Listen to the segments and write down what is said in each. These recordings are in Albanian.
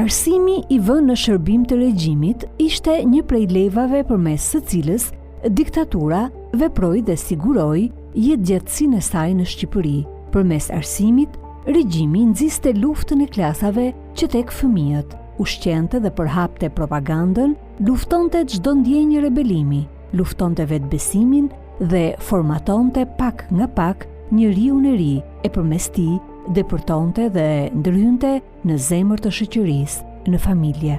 Arsimi i vënë në shërbim të regjimit ishte një prej levave përmes së cilës diktatura veproi dhe siguroi jetëgjatësinë e saj në Shqipëri. Përmes arsimit, regjimi nxiste luftën e klasave që tek fëmijët, ushqente dhe përhapte propagandën, luftonte çdo ndjenjë rebelimi, luftonte vetbesimin dhe formatonte pak nga pak njeriun e ri e përmes tij depërtonte dhe ndrynte në zemër të shoqërisë, në familje.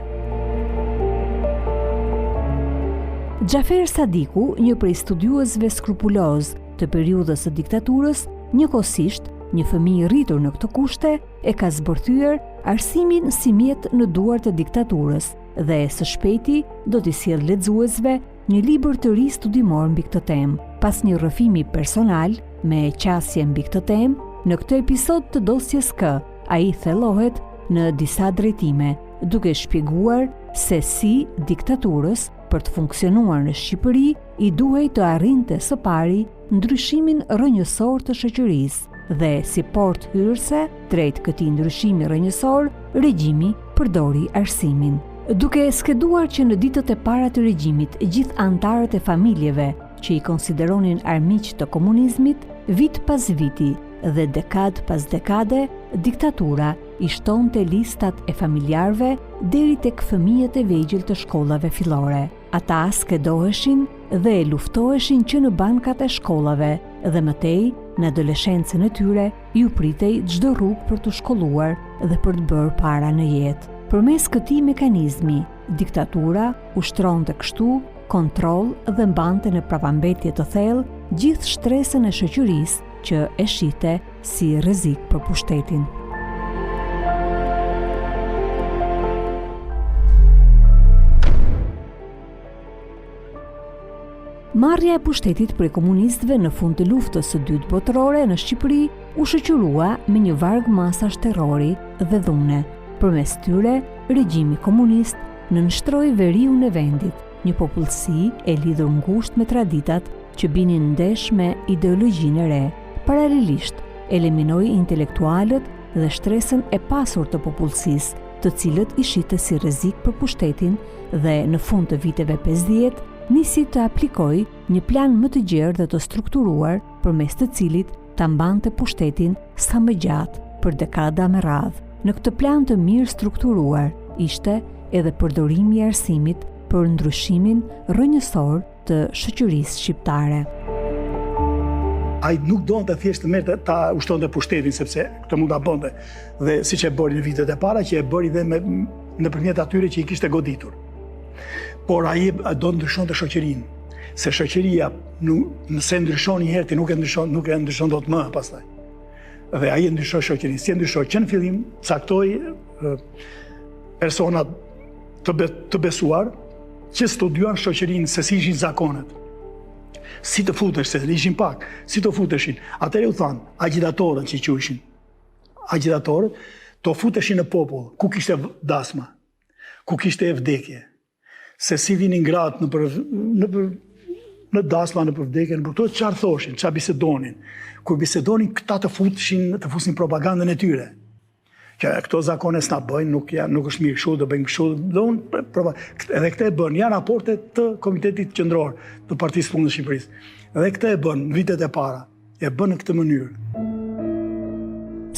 Xhafer Sadiku, një prej studiuesve skrupuloz të periudhës së diktaturës, njëkohësisht një fëmijë rritur në këto kushte, e ka zbërthyer arsimin si mjet në duart të diktaturës dhe së shpejti do t'i sjellë lexuesve një libër të ri studimor mbi këtë temë. Pas një rrëfimi personal me qasje mbi këtë temë, në këtë episod të dosjes K, ai thellohet në disa drejtime, duke shpjeguar se si diktaturës për të funksionuar në Shqipëri i duhej të arrinte së pari ndryshimin rrënjësor të shoqërisë dhe si portë hyrëse drejt këtij ndryshimi rrënjësor, regjimi përdori arsimin. Duke skeduar që në ditët e para të regjimit gjithë anëtarët e familjeve që i konsideronin armiq të komunizmit, vit pas viti dhe dekad pas dekade, diktatura i shtonte listat e familjarëve deri tek fëmijët e vegjël të shkollave fillore. Ata skedoheshin dhe luftoheshin që në bankat e shkollave dhe mëtej në adoleshencën e tyre ju pritej çdo rrugë për të shkolluar dhe për të bërë para në jetë. Përmes këtij mekanizmi, diktatura ushtronte kështu kontroll dhe mbante në prapambetje të thellë gjithë shtresën e shoqërisë që e shihte si rrezik për pushtetin. Marrja e pushtetit prej komunistëve në fund të luftës së dytë botërore në Shqipëri u shoqërua me një varg masash terrori dhe dhune. Përmes tyre, regjimi komunist nënshtroi veriun e vendit, një popullsi e lidhur ngushtë me traditat që binin ndesh me ideologjinë e re. Paralelisht, eliminoi intelektualët dhe shtresën e pasur të popullsisë, të cilët i shihte si rrezik për pushtetin dhe në fund të viteve 50 nisi të aplikoj një plan më të gjerë dhe të strukturuar përmes të cilit ta mbante pushtetin sa më gjatë për dekada me radhë. Në këtë plan të mirë strukturuar ishte edhe përdorimi i arsimit për ndryshimin rrënjësor të shoqërisë shqiptare. Ai nuk donte thjesht të merrte ta ushtonte pushtetin sepse këtë mund ta bënte. Dhe siç e bëri në vitet e para që e bëri dhe nëpërmjet atyre që i kishte goditur. Por ai do ndryshonte shoqërinë, se shoqëria nëse ndryshon një herë ti nuk e ndryshon dot më pastaj. Dhe ai e ndryshoi shoqërinë, si e ndryshoi që në fillim caktoi persona të besuar që studiuan shoqërinë se si ishin zakonet. Si të futesh, se ishin pak, si të futeshin. Atëherë u thanë, agitatorët që quheshin. Agitatorët të futeshin në popull, ku kishte dasma, ku kishte vdekje. Se si vinin gratë në dasma, në vdekje, në këto çfarë thoshin, çfarë bisedonin. Kur bisedonin, këta të fusin propagandën e tyre. Që këto zakone s'na bëjnë, nuk është mirë kështu, do bëjmë kështu, edhe këtë e bën, janë raporte të Komitetit Qendror të Partisë Punës së Shqipërisë. Edhe këtë e bën në vitet e para, e bën në këtë mënyrë.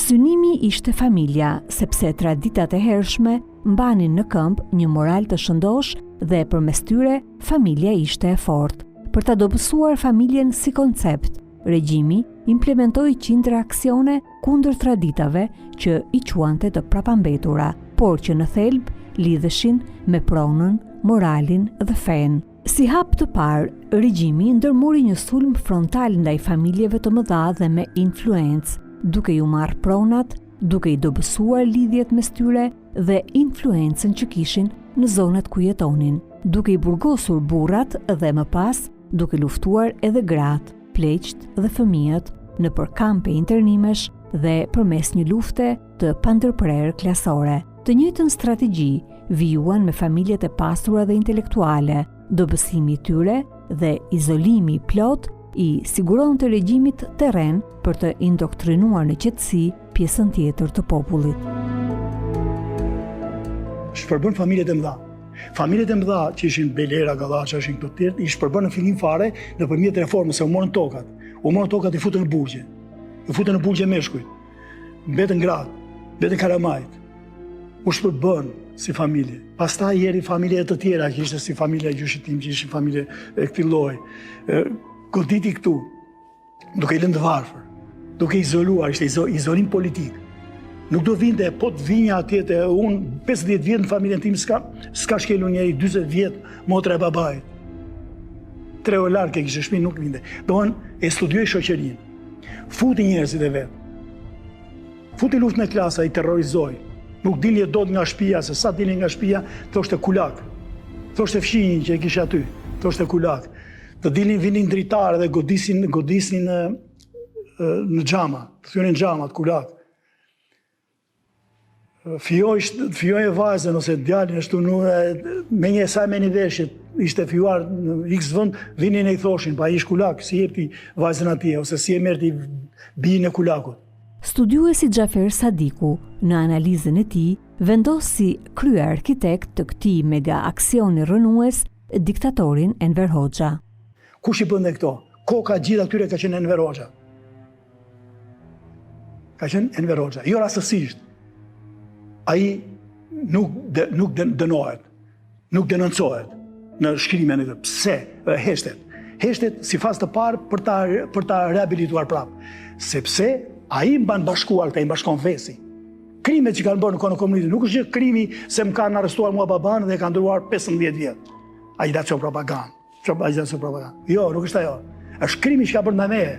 Synimi ishte familja, sepse traditat e hershme mbanin në këmbë një moral të shëndosh dhe përmes tyre familja ishte e fortë. Për ta dobësuar familjen si koncept, regjimi implementoi qindra aksione kundër traditave që i quante të prapambetura, por që në thelb lidheshin me pronën, moralin dhe fenë. Si hap të parë, regjimi ndërmori një sulm frontal ndaj familjeve të mëdha dhe me influencë, duke ju marrë pronat, duke i dobësuar lidhjet mes tyre dhe influencën që kishin në zonat ku jetonin, duke i burgosur burrat dhe më pas duke luftuar edhe gratë, pleqt dhe fëmijët në përkampe internimesh dhe përmes një lufte të pandërprerë klasore. Të njëjtën strategji vijuan me familjet e pasura dhe intelektuale, dobësimi i tyre dhe izolimi plot i siguronte regjimit terren për të indoktrinuar në qetësi pjesën tjetër të popullit. shpërbën familjet e mëdha. Familjet e mëdha që ishin Belera, Gallaça, ishin këto të tjerë, i shpërbën në fillim fare nëpërmjet reformës se u morën tokat. U morën tokat i futën në burgje. I futën në burgje meshkujt. Mbetën gratë, mbetën kalamajt. U shpërbën si familje. Pastaj eri familje të tjera, që ishte si familja e gjyshit tim, që ishin familje e këtij lloji. Goditi këtu, duke i lënë të varfër, duke izoluar, ishte izolim politik. Nuk do vinte, po të vinja atje të unë 50 vjetë në familjen tim, s'ka shkelur njeri 40 vjetë motra e babait. 3 orë larg e kishte shtëpi, nuk vinte. E studioi shoqërinë. Futi njerëzit e vet. Futi luftën e klasa, i terrorizoi. Nuk dilje dot nga shtëpia, se sa dilje nga shtëpia, thoshte kulak. Thoshte fshinjin që e kishte aty, thoshte kulak. Të dilin vinin dritarë dhe godisin në xhama, thyenin xhamat kulak. Fijoj e vajzën ose djalin ashtu me një sa me një veshjet, ishte fijuar në X vend, vinin e i thoshin, pa ish kulak, si jepti vajzën atje, ose si e merti bijin e kulakut. Studiuesi Xhafer Sadiku, në analizën e tij, vendos si krye arkitekt të këtij mega aksioni rënues diktatorin Enver Hoxha. Kush i bënte këto? Koka gjithë atyre ka qenë Enver Hoxha. Ka qenë Enver Hoxha. Jo rastësisht. Ai nuk dënohet, nuk denoncohet në shkrimin e tij. Pse? Heshtet. Heshtet si fazë të parë për ta rehabilituar prapë. Sepse ai mban bashkuar këta, i bashkon vesi. Krimet që kanë bërë në kohën e komunizmit nuk është gjë krimi se më kanë arrestuar mua baban dhe kanë ndruar 15 vjet. Agitacion propagandë. Jo, nuk është ajo. Është krimi që ka bërë ndaj meje.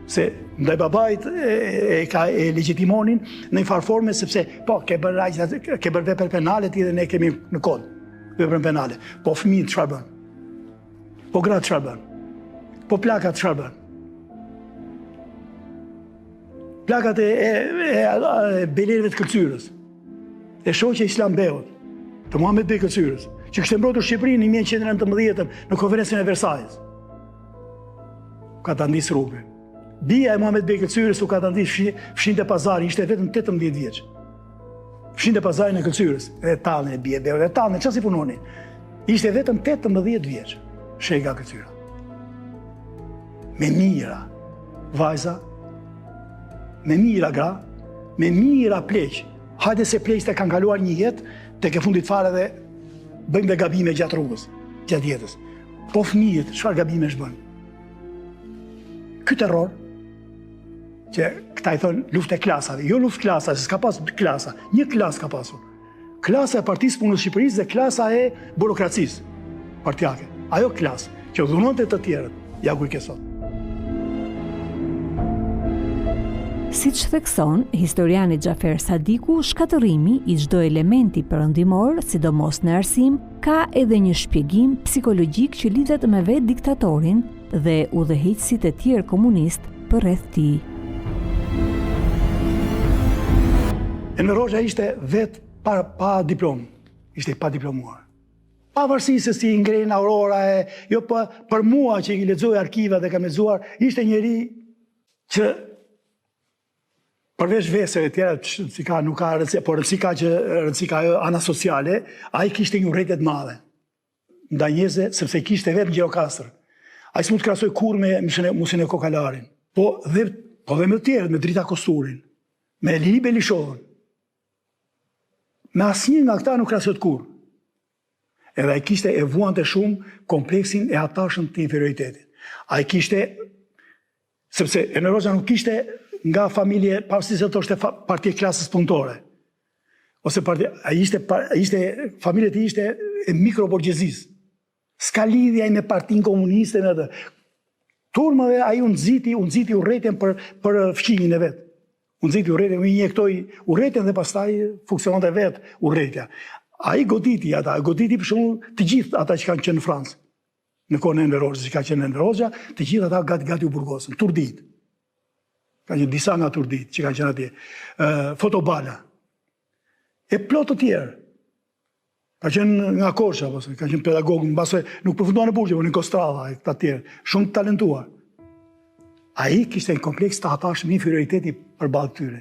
Se ndaj babait e legjitimonin në një farë forme sepse po ke bërë vepër penale ti dhe ne kemi në kod veprën penale. Po fëmijët çfarë bën? Po gratë çfarë bën? Po plakat çfarë bën? Plakat e belerëve të Kërcyrës, e shoqja Islam Beut, të Muhamet Bej Kërcyrës, që kishte mbrojtur Shqipërinë në 1919 në konferencën e Versajës. Ka ta ndisë rrugë. Bia e Muhamet Bej Kërcyrës u ka ta ndisë fshinte pazari, ishte vetëm 18 vjeç. Fshinte pazarin e Kërcyrës, dhe tallën e bie Beut, dhe tallën, çfarë si punonin? Ishte vetëm 18 vjeç. Shega Kërcyra. Me mira vajza, me mira gra, me mira pleq. Hajde se pleqët e kanë kaluar një jetë, tek e fundit fare dhe bëjmë dhe gabime gjatë rrugës, gjatë jetës. Po fëmijët, çfarë gabime shbën? Ky terror, që këta i thonë luftë e klasave, jo luftë klasa, se s'ka pas klasa, një klasë ka pasur. Klasa e Partisë Punës Shqipërisë dhe klasa e burokracisë partijake. Ajo klasë, që dhunonte të tjerët, ja ku i ke sot. Siç thekson historiani Xhafer Sadiku, shkatërrimi i çdo elementi perëndimor, sidomos në arsim, ka edhe një shpjegim psikologjik që lidhet me vetë diktatorin dhe udhëheqësit e tjerë komunist përreth tij. Enver Hoxha ishte vetë pa diplomë, ishte pa diplomuar. Pavarësisht se si ngren Aurora jo për mua që i lexoj arkivat dhe kam lexuar, ishte njëri që përveç veseve tjera, nuk ka rëndësi, por rëndësi ka ana sociale, ai kishte një urrëtie të madhe ndaj njerëzve, sepse kishte vetë në Gjirokastër. Ai s'mund të krahasoj kurrë me Musin e Kokalarin, po dhe me të tjerët, me Drita Kosturin, me Lili Belishovën. Me asnjë nga këta nuk krahasohet kurrë. Edhe ai kishte e vuante shumë kompleksin e atashëm të inferioritetit. Ai kishte, sepse Enver Hoxha nuk kishte nga familje, pavarësisht se ishte partia e klasës punëtore. Ose familja e tij ishte e mikroborgjezisë. S'ka lidhje ai me Partinë Komuniste me atë. Turmave ai u nxiti urrëtien për fqinjin e vet. U nxiti urrëtien, u injektoi urrëtien dhe pastaj funksiononte vet urrëtia. Ai goditi për shembull të gjithë ata që kanë qenë në Francë. Në kohën e Enver Hoxhës, që ka qenë Enver Hoxha, të gjithë ata gati u burgosën, turdit. Ka qenë disa nga turdit që kanë qenë atje. Fotobala. E plot të tjerë. Ka qenë nga Korça, ka qenë pedagog, mbase nuk përfunduan në burgje, por në Kostrava e këta të tjerë, shumë të talentuar. Ai kishte një kompleks të atashëm inferioriteti përballë tyre.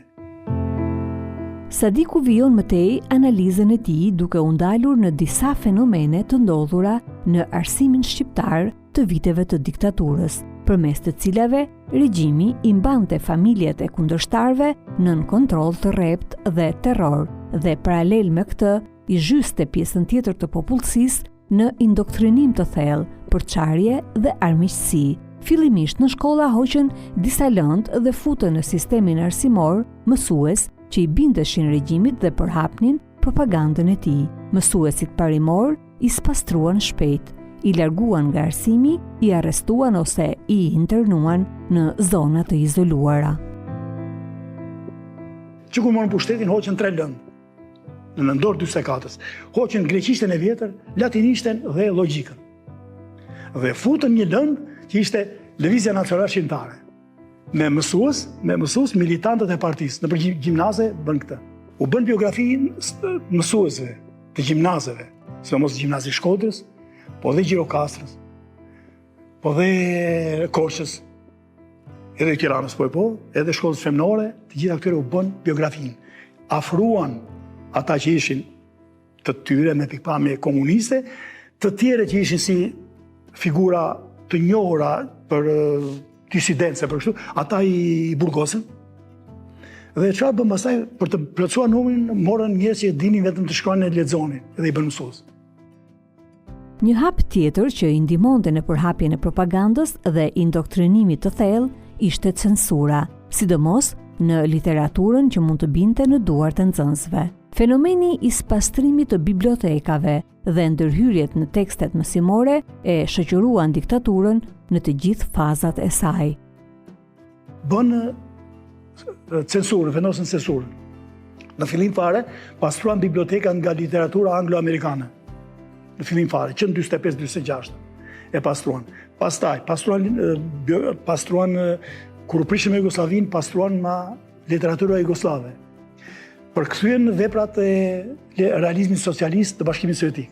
Sadiku vijon mëtej analizën e tij duke u ndalur në disa fenomene të ndodhura në arsimin shqiptar të viteve të diktaturës, përmes të cilave regjimi i mbante familjet e kundërshtarëve nën kontroll të rrept dhe terror, dhe paralel me këtë i zhyste pjesën tjetër të popullsisë në indoktrinim të thellë, përçarje dhe armiqësi. Fillimisht në shkolla hoqën disa lëndë dhe futën në sistemin arsimor mësues që i bindeshin regjimit dhe përhapnin propagandën e tij. Mësuesit parimor i spastruan shpejt, i larguan nga arsimi, i arrestuan ose i internuan në zona të izoluara. Që kur morën pushtetin hoqën 3 lëndë në nëndor 44-s. Hoqën greqishten e vjetër, latinishten dhe logjikën. Dhe futën një lëndë që ishte Lëvizja Nacionale Shqiptare. Me mësues militantët e partisë, në për gjimnaze bën këtë. U bën biografi mësuesve të gjimnazeve, sidomos gjimnazi Shkodrës, po dhe Gjirokastrës, po dhe Korçës, edhe Tiranës po, edhe shkollës femnore, të gjitha këtyre u bën biografinë. Afruan ata që ishin të tyre me pikpamje komuniste, të tjere që ishin si figura të njohura për disidence, për kështu, ata i burgosën. Dhe çfarë bën pastaj për të plotësuar numrin, morën njerëz që dinin vetëm të shkruanin e lexonin dhe i bën mësues. Një hap tjetër që i ndihmonte në përhapjen e propagandës dhe indoktrinimit të thellë ishte censura, sidomos në literaturën që mund të binte në duart e nxënësve. Fenomeni i spastrimit të bibliotekave dhe ndërhyrjet në tekstet mësimore e shoqëruan diktaturën në të gjithë fazat e saj. Bën censurë, vendosën censurën. Në fillim fare, pastruan bibliotekat nga literatura anglo-amerikane. Në fillim fare, që në 45-46 e pastruan. Pastaj, pastruan kur u prishën me Jugosllavinë, pastruan ma literatura jugoslave. Përkthyen veprat e realizmit socialist të Bashkimit Sovjetik.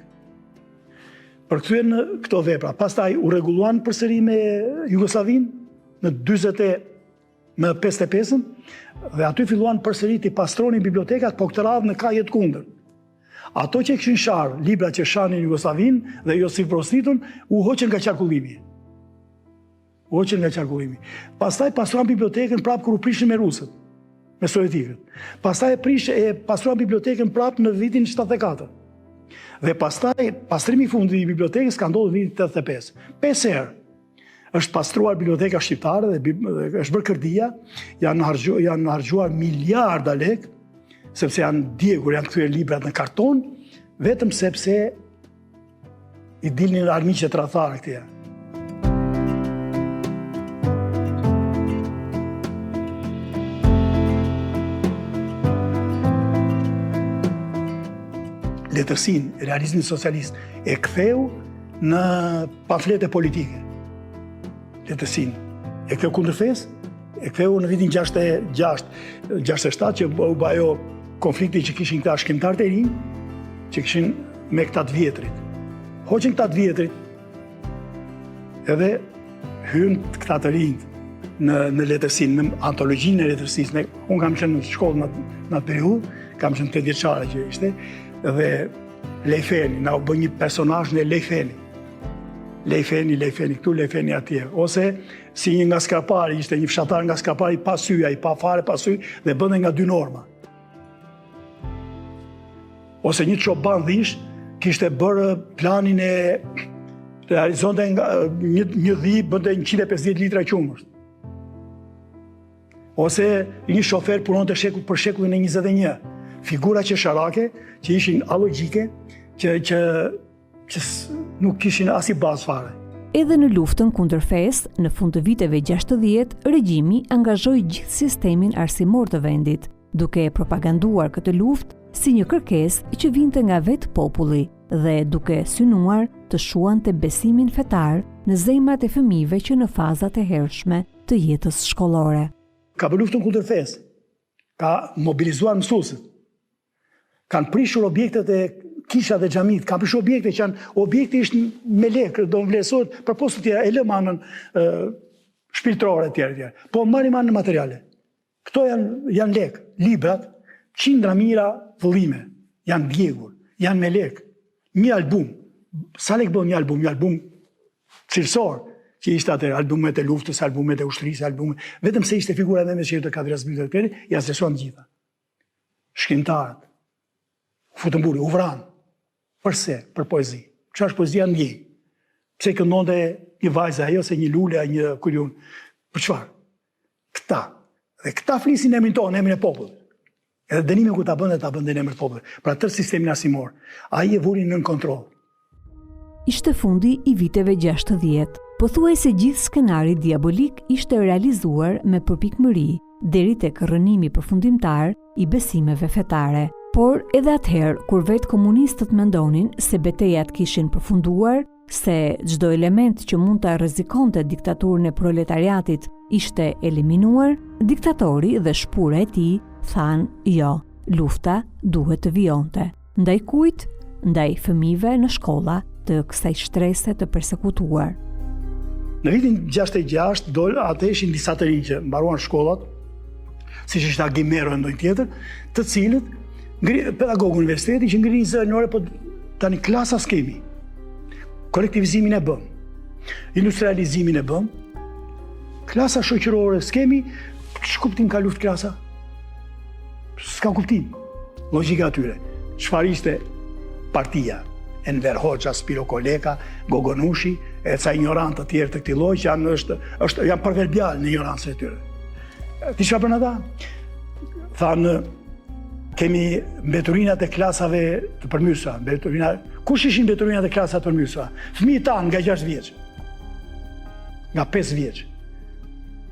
Përkthyen këto vepra. Pastaj u rregulluan përsëri me Jugosllavinë në 55-ën dhe aty filluan përsëri të pastronin bibliotekat, po këtë radhë në kaje të kundër. Ato që kishin sharë, libra që shanin Jugosllavinë dhe Josif Broz Titun, u hoqën nga qarkullimi. Pastaj pastruan bibliotekën prapë kur u prishin me rusët, me sovjetikët. Pastaj pastruan bibliotekën prapë në vitin 74. Dhe pastaj pastrimi i fundit i bibliotekës ka ndodhur në vitin 85. 5 herë është pastruar biblioteka shqiptare dhe është bërë kërdia, janë harxhuar miliarda lekë, sepse janë djegur, janë kthyer librat në karton, vetëm sepse i dilnin armiqet tradhtarë këtij. Letërsinë, realizmit socialist, e ktheu në pamflete politike. Letërsinë. E ktheu kundër fesë, e ktheu në vitin 66 që u bë ajo konflikti që kishin këta shkrimtarët e rinj, që kishin me këta të vjetrit. Hoqën këta të vjetrit, edhe hyn këta të rinj në letërsinë, në antologjinë e letërsisë. Unë kam qenë në shkollë në atë periudhë, kam qenë 8 vjeçare që ishte, dhe Lejfeni, na u bë një personazh në Lejfeni. Lejfeni, këtu Lejfeni atje. Ose si një nga Skrapari, ishte një fshatar nga Skrapari pa sy, ai pa fare pa sy dhe bënte nga 2 norma. Ose një çoban dhish kishte bërë planin e realizonte nga një dhi bënte 150 litra qumësht. Ose një shofer punonte për shekullin e 21. Figura qesharake që ishin alogjike, që nuk kishin as i bazë fare. Edhe në luftën kundër fesë, në fund të viteve 60, regjimi angazhoi gjithë sistemin arsimor të vendit, duke propaganduar këtë luftë si një kërkesë që vinte nga vetë populli dhe duke synuar të shuante besimin fetar në zemrat e fëmijëve që në fazat e hershme të jetës shkollore. Ka bërë luftën kundër fesë, ka mobilizuar mësuesit, kanë prishur objektet e kisha dhe xhamit, kanë prishur objekte që janë objekte ishte me lekë, do vlerësohet për posto të tjera, e lëm anën shpirtërore të tjera. Po marrim anën materiale. Këto janë lekë, librat, qindra mira vëllime, janë djegur, janë me lek, një album, sa lek bën një album cilësor, që ishte atër albumet e luftës, albumet e ushtrisë, vetëm se ishte figura dhe me që të Kadri Zbritur Peri, ja stresuan gjitha. Shkrimtarët, futën buri, u vranë. Përse? Për poezi. Qa është poezia ndjej? Pse këndonte një vajza, ajo se një lule, një kuljun. Për çfarë? Këta. Dhe këta flisin në emrin tonë, në emrin e popullit. Edhe dënimin ku ta bënde në emrin e popullit. Pra tërë sistemin asimor. Ai e vuri nën kontroll. Ishte fundi i viteve 60. Pothuajse gjithë skenari diabolik ishte realizuar me përpikmëri, deri tek rrënimi përfundimtar i besimeve fetare. Por edhe atëherë, kur vetë komunistët mendonin se betejat kishin përfunduar, se çdo element që mund ta rrezikonte diktaturën e proletariatit ishte eliminuar, diktatori dhe shpura e tij thanë jo, lufta duhet të vijonte. Ndaj kujt? Ndaj fëmijëve në shkolla të kësaj shtrese të persekutuar. Në vitin 66 atë ishin disa të rinj që mbaruan shkollat, siç ishte Agimero e ndonjë tjetër, të cilët pedagogë universiteti që ngrinë zënore, po tani klasa skemi. Kolektivizimin e bëm, industrializimin e bëm, klasa shoqërore skemi, ç'kuptim ka luftë klasa? S'ka kuptim. Logjika atyre. Çfarë ishte partia? Enver Hoxha, Spiro Koleka, Gogonushi, e ca ignorantë të tjerë të këtij lloji që janë përverbjal në ignorancën e tyre. Ti çfarë bën ata? Thanë kemi mbeturinat e klasave të përmirësa, kush ishin mbeturinat e klasave të përmirësa? Fëmijët tanë nga 6 vjeç. Nga 5 vjeç.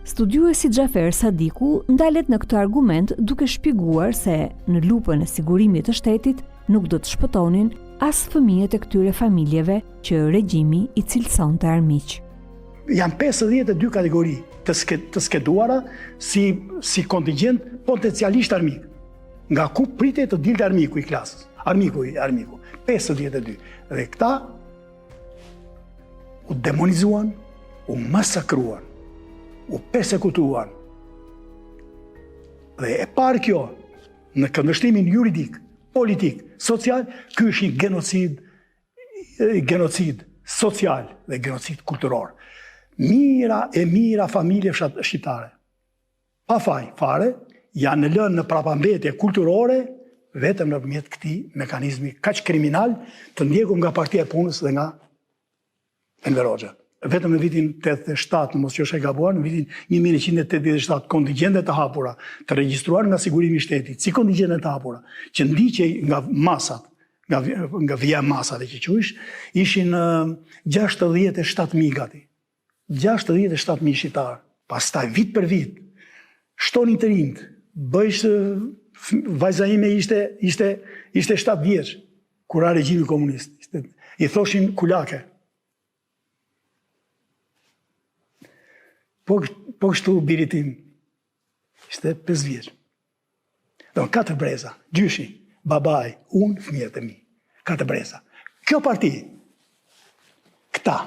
Studiuesi Xhafer Sadiku ndalet në këtë argument duke shpjeguar se në lupën e sigurimit të shtetit nuk do të shpëtonin as fëmijët e këtyre familjeve që regjimi i cilësonte armiq. Janë 52 kategori të skeduara si kontingjent potencialisht armik. Nga ku pritet të dilte armiku i klasës. Armiku. 52. Dhe këta u demonizuan, u masakruan, u persekutuan. Dhe e parë kjo, në këndvështrimin juridik, politik, social, ky është një genocid social dhe genocid kulturor. Mira familje shqiptare, pa faj fare, janë lënë në prapambetje kulturore vetëm nëpërmjet këtij mekanizmi kaq kriminal të ndjekur nga Partia e Punës dhe nga Enver Hoxha. Vetëm në vitin 87, mos qesh e gabuar, në vitin 1987 kontingjentet të hapura, të regjistruar nga sigurimi i shtetit, si kontingjentet të hapura, që ndiqej nga masat, nga vija masave që quhesh, ishin 67.000 gati. 67.000 shqiptarë. Pastaj vit për vit, shtonin të rinjt, vajza ime ishte 7 vjeç, kur ra regjimi komunist. I thoshin kulake. Po kështu biri tim, ishte 5 vjeç. Dhe 4 breza, gjyshi, babaj, unë, fëmijët e mi. 4 breza. Kjo parti, këta.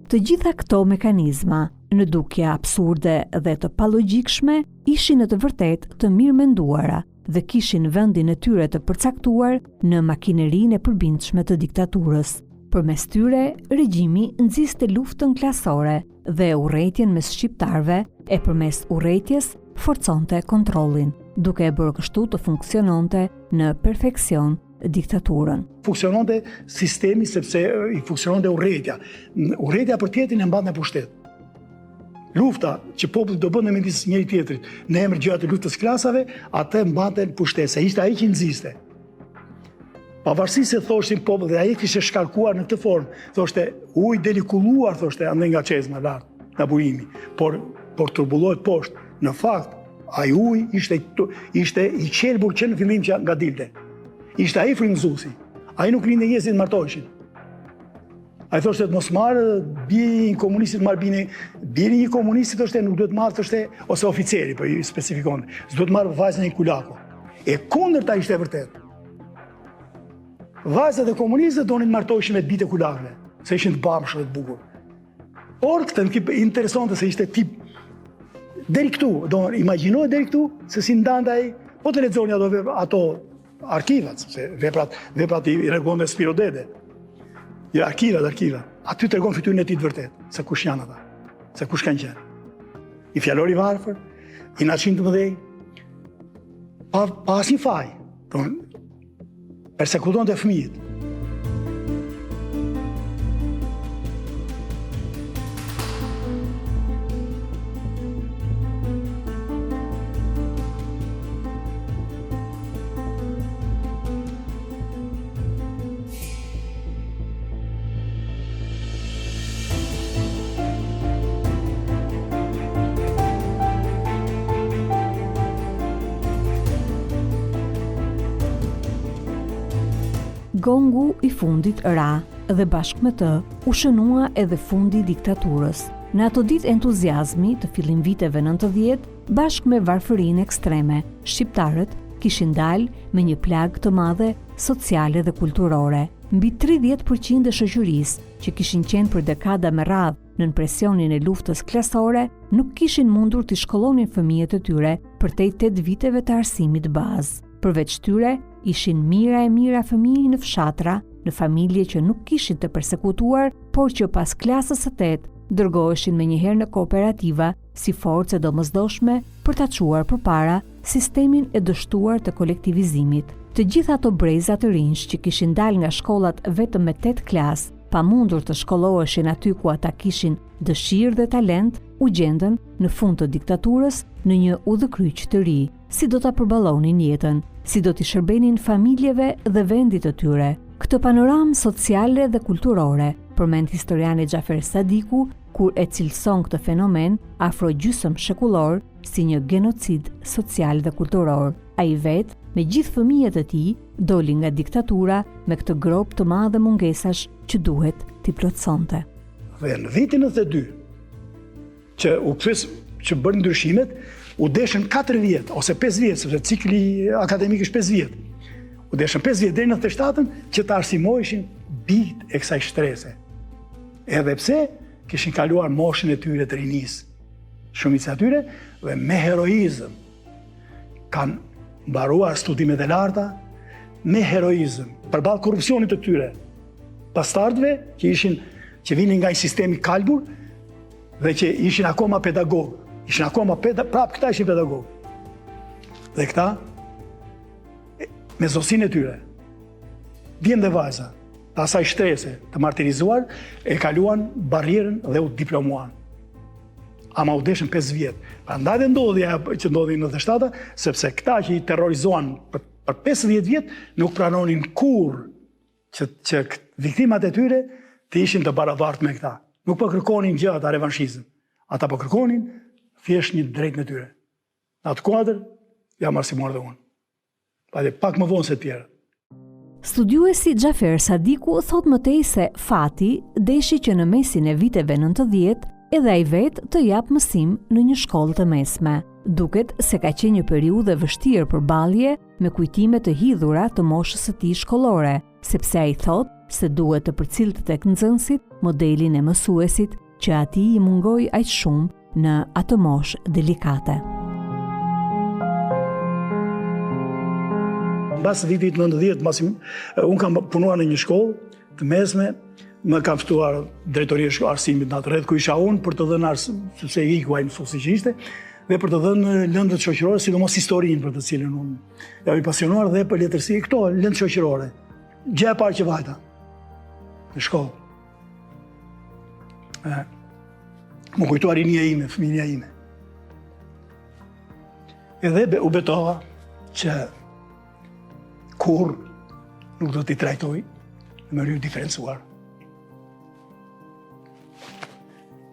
Të gjitha këto mekanizma, në dukje absurde dhe të palogjikshme, ishin në të vërtet të mirë menduara dhe kishin vendin e tyre të përcaktuar në makinerinë e përbindshme të diktaturës. Përmes tyre, regjimi nxiste luftën klasore dhe urrëtitjen mes shqiptarëve e përmes urrëtitjes forconte kontrollin, duke e bërë kështu të funksiononte në perfeksion diktaturën. Funksiononte sistemi sepse i funksiononte urrëtitja. Urrëtitja për tjetrin e mbante pushtet. Lufta që populli do bënte midis njëri tjetrit në emër gjatë të luftës klasave, atë mbante pushtet, se ishte ai që nxiste. Pavarësisht se thoshin popull dhe ai kishte shkarkuar në këtë formë, thoshte ujë delikulluar, thoshte ande nga çezma lart, nga burimi, por turbulloi poshtë. Në fakt, ai ujë ishte i qelbur që në fillim që nga dilte. Ishte ai frymëzuesi. Ai nuk rinte njerëzit të martoheshin. Ai thoshte të mos marrë bie një komunistit marr bie një komunistit, thoshte nuk duhet marrë, thoshte ose oficeri, po i specifikon. S'duhet marrë vajzën e një kulaku. E kundërta ishte e vërtetë. Vajzat e komunistët donin martoheshin me bitë kulakëve, se ishin të bamshë dhe të bukur. Por këtë interesante se ishte tip deri këtu, do imagjinoj deri këtu se si ndante ai Po të lexoni ato arkivat, se veprat i rregullon me Spiro Dede. Jo, arkivat. Aty tregon fytyrën e tij të vërtet, se kush janë ata, se kush kanë qenë. I fjalor i varfër, i naçim të mëdhej, pa asnjë faj. Persekutonte fëmijët. Gongu i fundit ra dhe bashkë me të u shënua edhe fundi i diktaturës. Në ato ditë entuziazmi të fillim viteve 90, bashkë me varfërinë ekstreme, shqiptarët kishin dalë me një plagë të madhe sociale dhe kulturore. Mbi 30% e shoqërisë që kishin qenë për dekada me radhë nën presionin e luftës klasore, nuk kishin mundur të shkollonin fëmijët e tyre përtej 8 viteve të arsimit bazë. Përveç tyre, ishin mira fëmijë në fshatra, në familje që nuk kishin të persekutuar, por që pas klasës së 8 dërgoheshin menjëherë në kooperativa si forcë domosdoshme për ta çuar përpara sistemin e dështuar të kolektivizimit. Të gjitha ato breza të rinj që kishin dalë nga shkollat vetëm me 8 klasë, pa mundur të shkolloheshin aty ku ata kishin dëshirë dhe talent, u gjendën në fund të diktaturës në një udhëkryq të ri. Si do ta përballonin jetën, si do t'i shërbenin familjeve dhe vendit të tyre. Këtë panoramë sociale dhe kulturore përmend historiani Xhafer Sadiku kur e cilëson këtë fenomen afro gjysmë shekullor si një genocid social dhe kulturor. Ai vetë me gjithë fëmijët e tij doli nga diktatura me këtë grop të madh mungesash që duhet t'i plotësonte. Dhe në vitin 92 që u kthes që bën ndryshimet, u deshën 4 vjet ose 5 vjet, sepse cikli akademik është 5 vjet. U deshën 5 vjet deri në 97-ën që të arsimoheshin bijtë e kësaj shtrese. Edhe pse kishin kaluar moshën e tyre të rinisë. Shumica e tyre dhe me heroizëm kanë mbaruar studimet e larta, me heroizëm përballë korrupsionit të tyre, bastardëve që vinin nga një sistemi kalbur dhe që ishin akoma pedagogë. Prapë këta ishin pedagogë. Dhe këta, me zosinë e tyre, djemë dhe vajza, të asaj shtrese të martirizuar, e kaluan barrierën dhe u diplomuan. Ama u deshën 5 vjetë. Pra ndaj dhe ndodhja që ndodhi në 97, sepse këta që i terrorizuan për 50 vjetë, nuk pranonin kur që viktimat e tyre të ishin të barabartë me këta. Nuk po kërkonin gjë ata revanshizëm. Ata po kërkonin thjesht një drejtë në tyre. Në atë kuadër, jam arsimuar dhe unë. Pade pak më vonë se tjera. Studiuesi Xhafer Sadiku thot mëtej se fati deshi që në mesin e viteve 90 edhe ai vetë të jap mësim në një shkollë të mesme. Duket se ka qenë një periudhë vështirë përballje me kujtime të hidhura të moshës së tij shkollore, sepse ai thot se duhet të përcillte tek nxënësit modelin e mësuesit që atij i mungoi aq shumë në atë moshë delikate. Mbas vitit 90, unë kam punuar në një shkollë të mesme, më kam ftuar drejtoria e arsimit në atë rreth ku isha unë për të dhënë sepse i kuaj mësuesi që ishte, dhe për të dhënë lëndët shoqërore, sidomos historinë për të cilën unë jam i pasionuar dhe për letërsi, këto lëndë shoqërore. Gjë e parë që vajta në shkollë. Më kujtuar rinia ime, fëmijëria ime. Edhe u betova që kur nuk do t'i trajtoj në mënyrë diferencuar.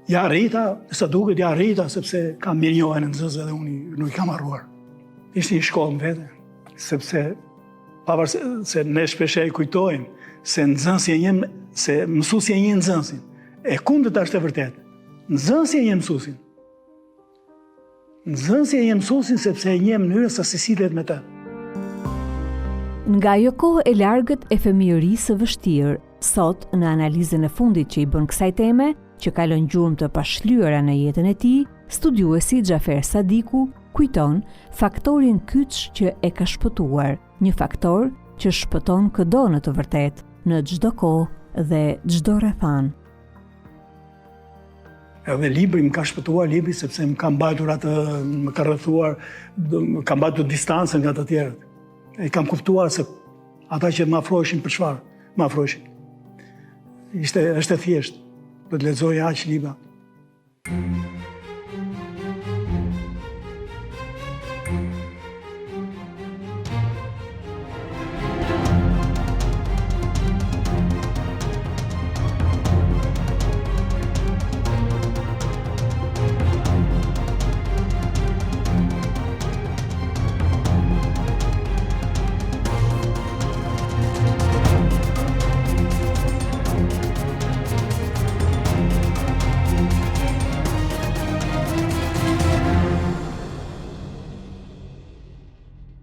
Ja rrita, sa duket ja rrita, sepse kam mirënjohjen e nxënësve dhe unë nuk i kam harruar. Ishte një shkollë në vete, sepse pavarësisht se ne shpesh e kujtojmë se nxënësi e jem, se mësuesi e njeh nxënësin. E kundërta është e vërtetë. Nxënësi e njeh mësuesin. Nxënësi e njeh mësuesin sepse e njeh mënyrën se si sillet me të. Nga ajo kohë e largët e fëmijërisë së vështirë, sot në analizën e fundit që i bën kësaj teme, që kalon gjurmë të pashlyeara në jetën e tij, studiuesi Xhafer Sadiku kujton faktorin kyç që e ka shpëtuar, një faktor që shpëton këdo në të vërtet, në çdo kohë dhe çdo rrethan. Edhe libri më ka shpëtuar libri sepse më ka mbajtur atë, më ka rrethuar, më ka mbajtur distancën nga të tjerët. E kam kuptuar se ata që më afroheshin për çfarë më afroheshin. Është e thjeshtë, do të lexoj aq libra.